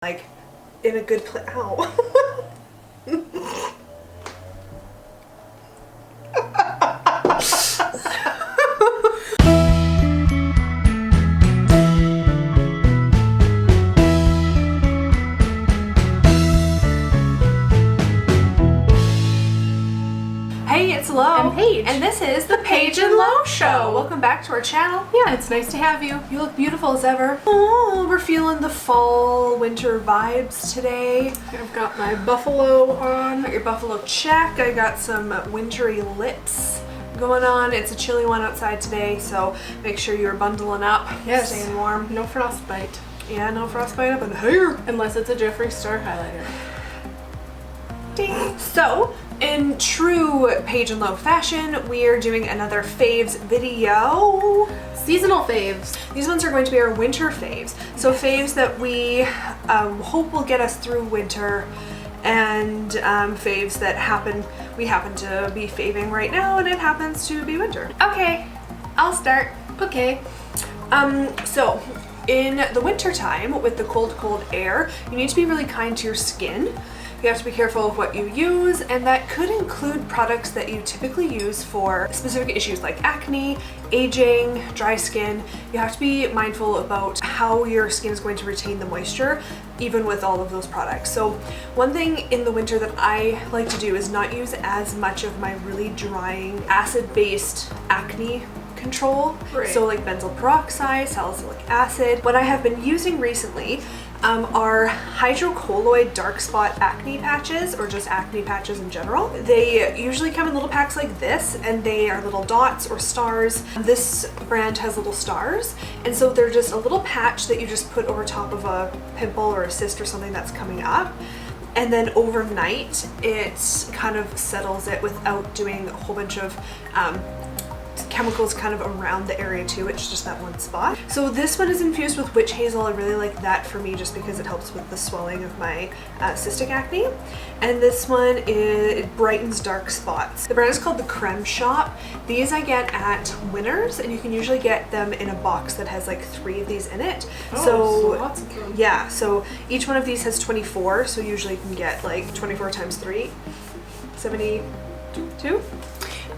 like in a good place. Ow. Hey, it's Lo. I'm Paige. And this is the Paige and Lo Show. Welcome back to our channel. Yeah, it's nice to have you. You look beautiful as ever. Oh, we're feeling the fall winter vibes today. I've got my buffalo on. Got your buffalo check. I got some wintry lips going on. It's a chilly one outside today, so make sure you're bundling up. Yes. Staying warm. No frostbite. Yeah, no frostbite up in here. Unless it's a Jeffree Star highlighter. Ding. So, in true Paige and Lo fashion, we are doing another faves video. Seasonal faves. These ones are going to be our winter faves. So faves that we hope will get us through winter, and faves that we happen to be faving right now, and it happens to be winter. Okay, I'll start. Okay. So in the winter time with the cold air, you need to be really kind to your skin. You have to be careful of what you use, and that could include products that you typically use for specific issues like acne, aging, dry skin. You have to be mindful about how your skin is going to retain the moisture, even with all of those products. So one thing in the winter that I like to do is not use as much of my really drying acid-based acne control. Right. So like benzoyl peroxide, salicylic acid. What I have been using recently are Hydrocolloid dark spot acne patches, or just acne patches in general. They usually come in little packs like this, and they are little dots or stars. This brand has little stars, and so they're just a little patch that you just put over top of a pimple or a cyst or something that's coming up. And then overnight, it kind of settles it without doing a whole bunch of chemicals kind of around the area too. It's just that one spot. So this one is infused with witch hazel. I really like that for me just because it helps with the swelling of my cystic acne. And this one it brightens dark spots. The brand is called the Creme Shop. These I get at Winners, and you can usually get them in a box that has like 3 of these in it. Oh, so lots of them. Yeah, so each one of these has 24, so usually you can get like 24 times 3, 72.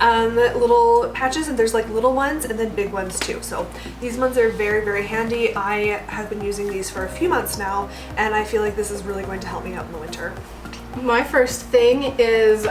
Little patches, and there's like little ones and then big ones too. So these ones are very, very handy. I have been using these for a few months now, and I feel like this is really going to help me out in the winter. My first thing is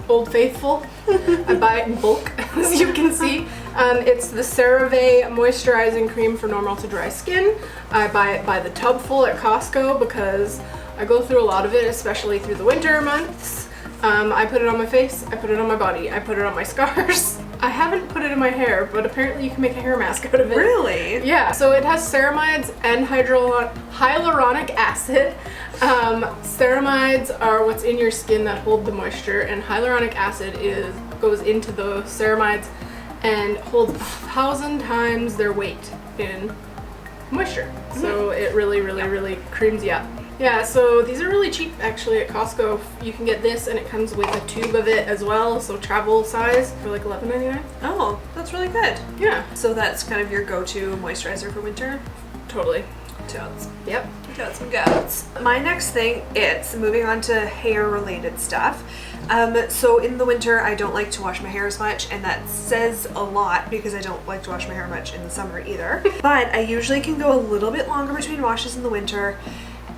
Old Faithful. I buy it in bulk, as you can see. It's the Cerave Moisturizing Cream for normal to dry skin. I buy it by the tub full at Costco because I go through a lot of it, especially through the winter months. I put it on my face, I put it on my body, I put it on my scars. I haven't put it in my hair, but apparently you can make a hair mask out of it. Really? Yeah, so it has ceramides and hyaluronic acid. Ceramides are what's in your skin that hold the moisture, and hyaluronic acid goes into the ceramides and holds 1,000 times their weight in moisture. So it really creams you up. Yeah, so these are really cheap actually at Costco. You can get this, and it comes with a tube of it as well, so travel size for like $11.99. Oh, that's really good. Yeah. So that's kind of your go-to moisturizer for winter? Totally. Totes. Yep. Totes and goats. My next thing, it's moving on to hair related stuff. So in the winter, I don't like to wash my hair as much, and that says a lot because I don't like to wash my hair much in the summer either. But I usually can go a little bit longer between washes in the winter.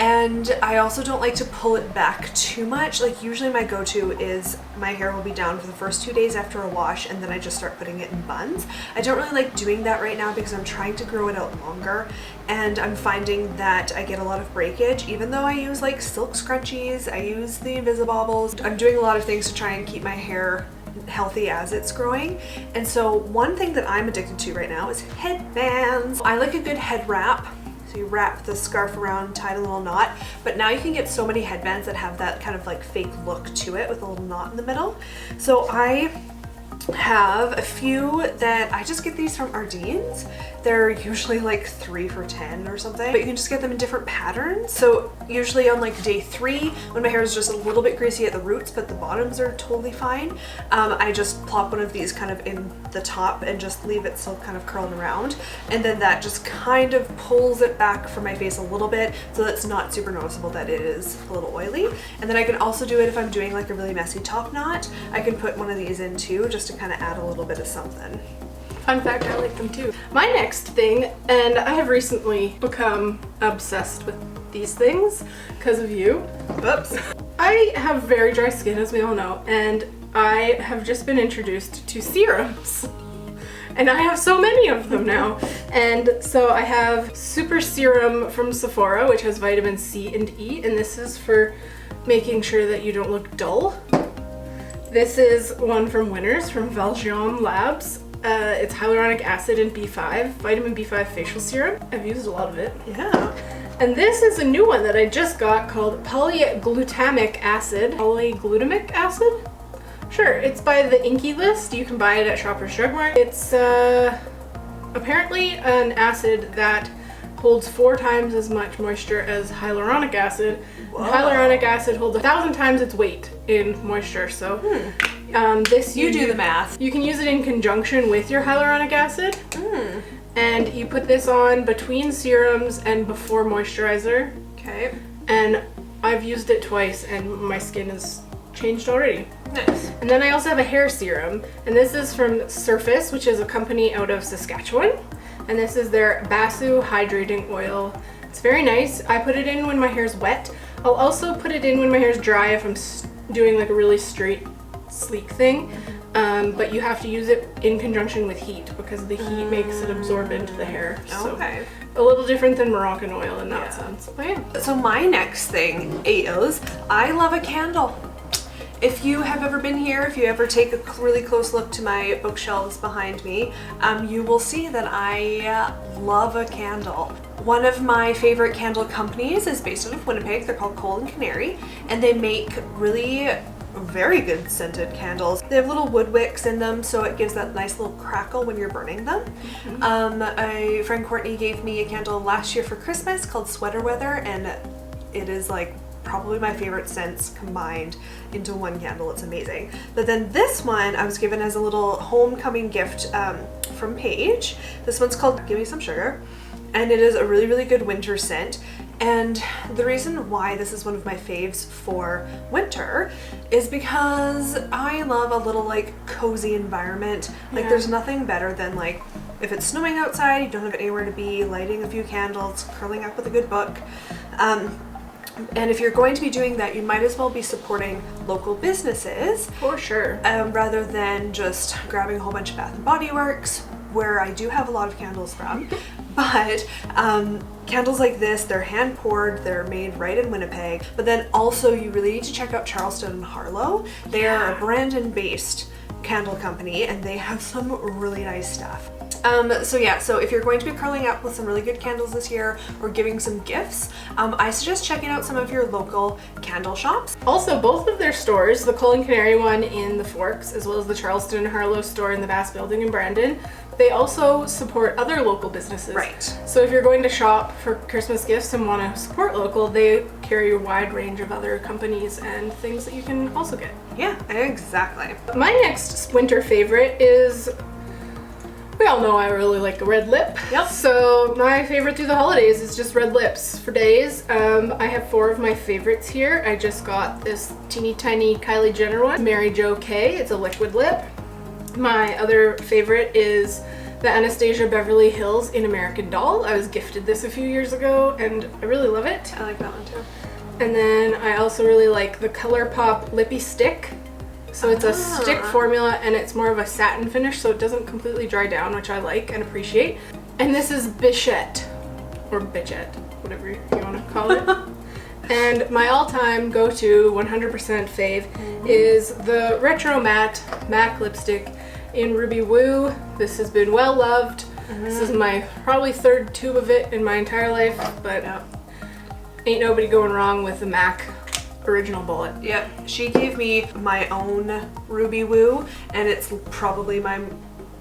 And I also don't like to pull it back too much. Like usually my go-to is my hair will be down for the first 2 days after a wash, and then I just start putting it in buns. I don't really like doing that right now because I'm trying to grow it out longer, and I'm finding that I get a lot of breakage. Even though I use like silk scrunchies, I use the Invisibobbles. I'm doing a lot of things to try and keep my hair healthy as it's growing. And so one thing that I'm addicted to right now is headbands. I like a good head wrap. So you wrap the scarf around, tied a little knot, but now you can get so many headbands that have that kind of like fake look to it with a little knot in the middle. So I have a few that I just get these from Ardene's. They're usually like 3 for $10 or something, but you can just get them in different patterns. So usually on like day 3, when my hair is just a little bit greasy at the roots, but the bottoms are totally fine, I just plop one of these kind of in the top and just leave it still kind of curling around. And then that just kind of pulls it back from my face a little bit so that it's not super noticeable that it is a little oily. And then I can also do it if I'm doing like a really messy top knot. I can put one of these in too, just to kind of add a little bit of something. Fun fact, I like them too. My next thing, and I have recently become obsessed with these things because of you. Oops. I have very dry skin, as we all know, and I have just been introduced to serums. And I have so many of them now. And so I have Super Serum from Sephora, which has vitamin C and E, and this is for making sure that you don't look dull. This is one from Winners from Valjean Labs. It's hyaluronic acid and B5, vitamin B5 facial serum. I've used a lot of it. Yeah. And this is a new one that I just got called Polyglutamic acid. Polyglutamic acid? Sure, it's by the Inkey list. You can buy it at Shoppers Drug Mart. It's apparently an acid that holds 4 times as much moisture as hyaluronic acid. Whoa. Hyaluronic acid holds 1,000 times its weight in moisture, so this You do the math. You can use it in conjunction with your hyaluronic acid. And you put this on between serums and before moisturizer. Okay. And I've used it twice and my skin is changed already. Nice. And then I also have a hair serum, and this is from Surface, which is a company out of Saskatchewan. And this is their Bassu hydrating oil. It's very nice. I put it in when my hair's wet. I'll also put it in when my hair's dry if I'm doing like a really straight, sleek thing. But you have to use it in conjunction with heat because the heat makes it absorb into the hair. So Okay. a little different than Moroccan oil in that sense. But yeah. So my next thing is I love a candle. If you have ever been here, if you ever take a really close look to my bookshelves behind me, you will see that I love a candle. One of my favorite candle companies is based out of Winnipeg. They're called Canary, and they make really very good scented candles. They have little wood wicks in them, so it gives that nice little crackle when you're burning them. My friend Courtney gave me a candle last year for Christmas called Sweater Weather, and it is like probably my favorite scents combined into one candle. It's amazing. But then this one I was given as a little homecoming gift from Paige. This one's called Gimme Some Sugar, and it is a really, really good winter scent. And the reason why this is one of my faves for winter is because I love a little like cozy environment. Like there's nothing better than like if it's snowing outside, you don't have anywhere to be, lighting a few candles, curling up with a good book. And if you're going to be doing that, you might as well be supporting local businesses. For sure. Rather than just grabbing a whole bunch of Bath & Body Works, where I do have a lot of candles from. But candles like this, they're hand poured, they're made right in Winnipeg. But then also you really need to check out Charleston and Harlow. They are a Brandon-based candle company, and they have some really nice stuff. So if you're going to be curling up with some really good candles this year or giving some gifts, I suggest checking out some of your local candle shops. Also, both of their stores, the Canary one in the Forks, as well as the Charleston and Harlow store in the Bass Building in Brandon, they also support other local businesses. Right. So if you're going to shop for Christmas gifts and want to support local, they carry a wide range of other companies and things that you can also get. Yeah, exactly. My next winter favorite is, we all know I really like a red lip. Yep. So my favorite through the holidays is just red lips for days. I have 4 of my favorites here. I just got this teeny tiny Kylie Jenner one, Mary Jo K. It's a liquid lip. My other favorite is the Anastasia Beverly Hills in American Doll. I was gifted this a few years ago and I really love it. I like that one too. And then I also really like the Colourpop Lippie Stick. So it's a stick formula and it's more of a satin finish, so it doesn't completely dry down, which I like and appreciate. And this is Bichette, or Bichette, whatever you want to call it. And my all-time go-to 100% fave is the Retro Matte MAC lipstick in Ruby Woo. This has been well loved. This is my probably 3rd tube of it in my entire life, but ain't nobody going wrong with the MAC original bullet. Yep, she gave me my own Ruby Woo, and it's probably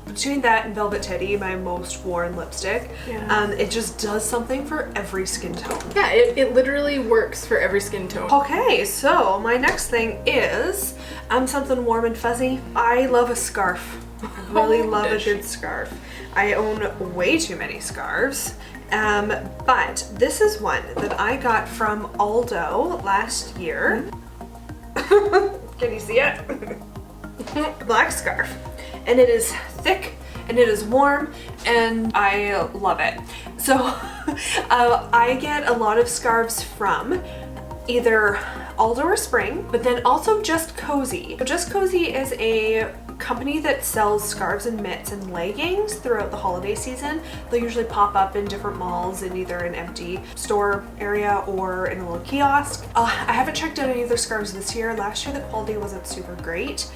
between that and Velvet Teddy, my most worn lipstick. Yeah. It just does something for every skin tone. Yeah, it literally works for every skin tone. Okay, so my next thing is something warm and fuzzy. I love a scarf. I really love a good scarf. I own way too many scarves. But this is one that I got from ALDO last year. Can you see it? Black scarf. And it is thick and it is warm and I love it. So I get a lot of scarves from either ALDO or Spring, but then also Just Cozy. So Just Cozy is a company that sells scarves and mitts and leggings throughout the holiday season. They'll usually pop up in different malls in either an empty store area or in a little kiosk. I haven't checked out any of their scarves this year. Last year the quality wasn't super great,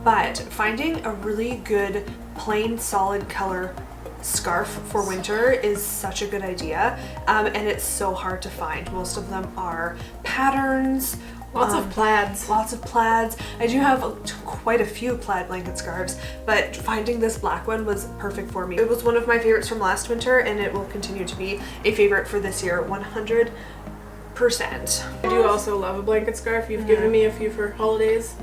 but finding a really good plain solid color scarf for winter is such a good idea, and it's so hard to find. Most of them are patterns. Lots of plaids. Lots of plaids. I do have quite a few plaid blanket scarves, but finding this black one was perfect for me. It was one of my favorites from last winter, and it will continue to be a favorite for this year, 100%. I do also love a blanket scarf. You've given me a few for holidays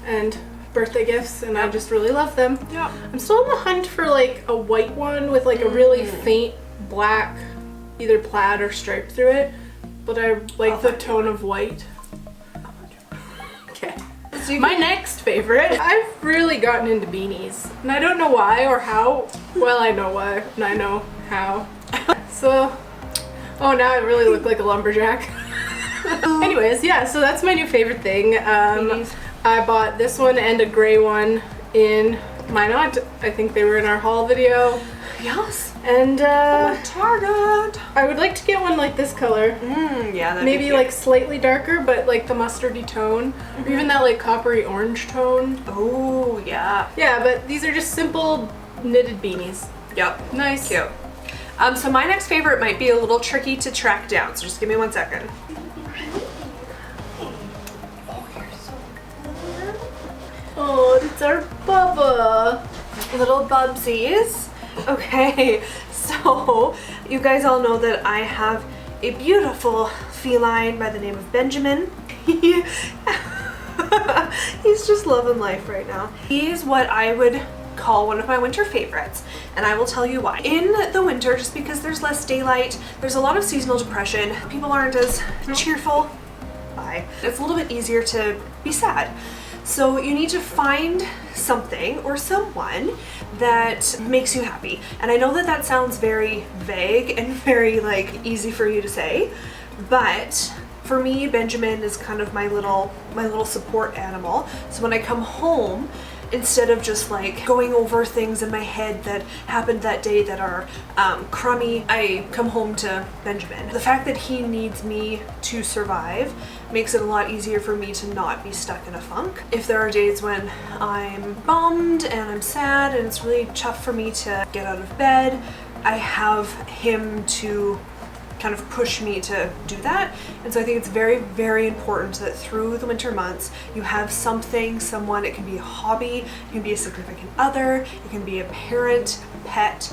and birthday gifts, and I just really love them. Yeah. I'm still on the hunt for like a white one with like a really faint black, either plaid or stripe through it, but I like the tone of white. Okay. So my next favorite, I've really gotten into beanies, and I don't know why or how. Well, I know why, and I know how. So, oh, now I really look like a lumberjack. Anyways, yeah, so that's my new favorite thing. I bought this one and a gray one in Minot. I think they were in our haul video. Yes. And Target. I would like to get one like this color. Yeah, that'd maybe be cute. like slightly darker, but like the mustardy tone, or even that like coppery orange tone. Oh, yeah. Yeah, but these are just simple knitted beanies. Yep. Nice. Cute. So my next favorite might be a little tricky to track down, so just give me 1 second. Oh, it's our Bubba. Little bubsies. Okay, so you guys all know that I have a beautiful feline by the name of Benjamin. He's just loving life right now. He is what I would call one of my winter favorites, and I will tell you why. In the winter, just because there's less daylight, there's a lot of seasonal depression. People aren't as cheerful. It's a little bit easier to be sad. So you need to find something or someone that makes you happy. And I know that that sounds very vague and very like easy for you to say, but for me, Benjamin is kind of my little support animal. So when I come home, instead of just like going over things in my head that happened that day that are crummy, I come home to Benjamin. The fact that he needs me to survive makes it a lot easier for me to not be stuck in a funk. If there are days when I'm bummed and I'm sad and it's really tough for me to get out of bed, I have him to kind of push me to do that. And so I think it's very, very important that through the winter months you have something, someone. It can be a hobby, it can be a significant other, it can be a parent, a pet,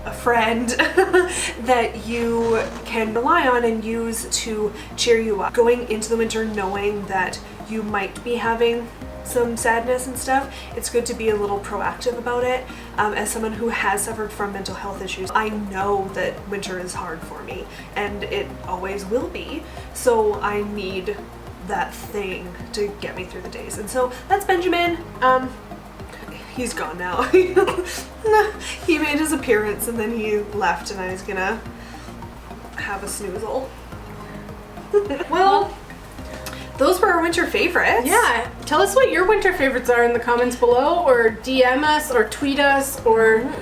a friend that you can rely on and use to cheer you up. Going into the winter knowing that you might be having some sadness and stuff, it's good to be a little proactive about it. As someone who has suffered from mental health issues, I know that winter is hard for me, and it always will be. So I need that thing to get me through the days. And so that's Benjamin. He's gone now. He made his appearance and then he left, and I was gonna have a snoozle. Well, those were our winter favorites. Yeah, tell us what your winter favorites are in the comments below, or DM us or tweet us, or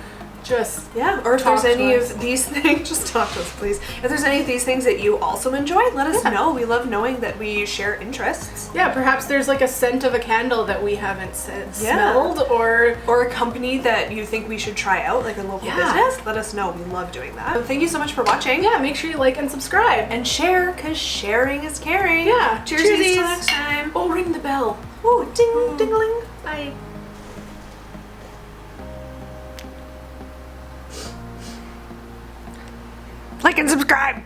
just Yeah, or if talk there's any to us. of these things, just talk to us, please. If there's any of these things that you also enjoy, let us know. We love knowing that we share interests. Yeah, perhaps there's like a scent of a candle that we haven't smelled, or a company that you think we should try out, like a local business. Let us know. We love doing that. So thank you so much for watching. yeah, make sure you like and subscribe. And share, because sharing is caring. Yeah, Cheersies till next time. Oh, ring the bell. Oh, ding, ding-a-ling. Bye. Like and subscribe.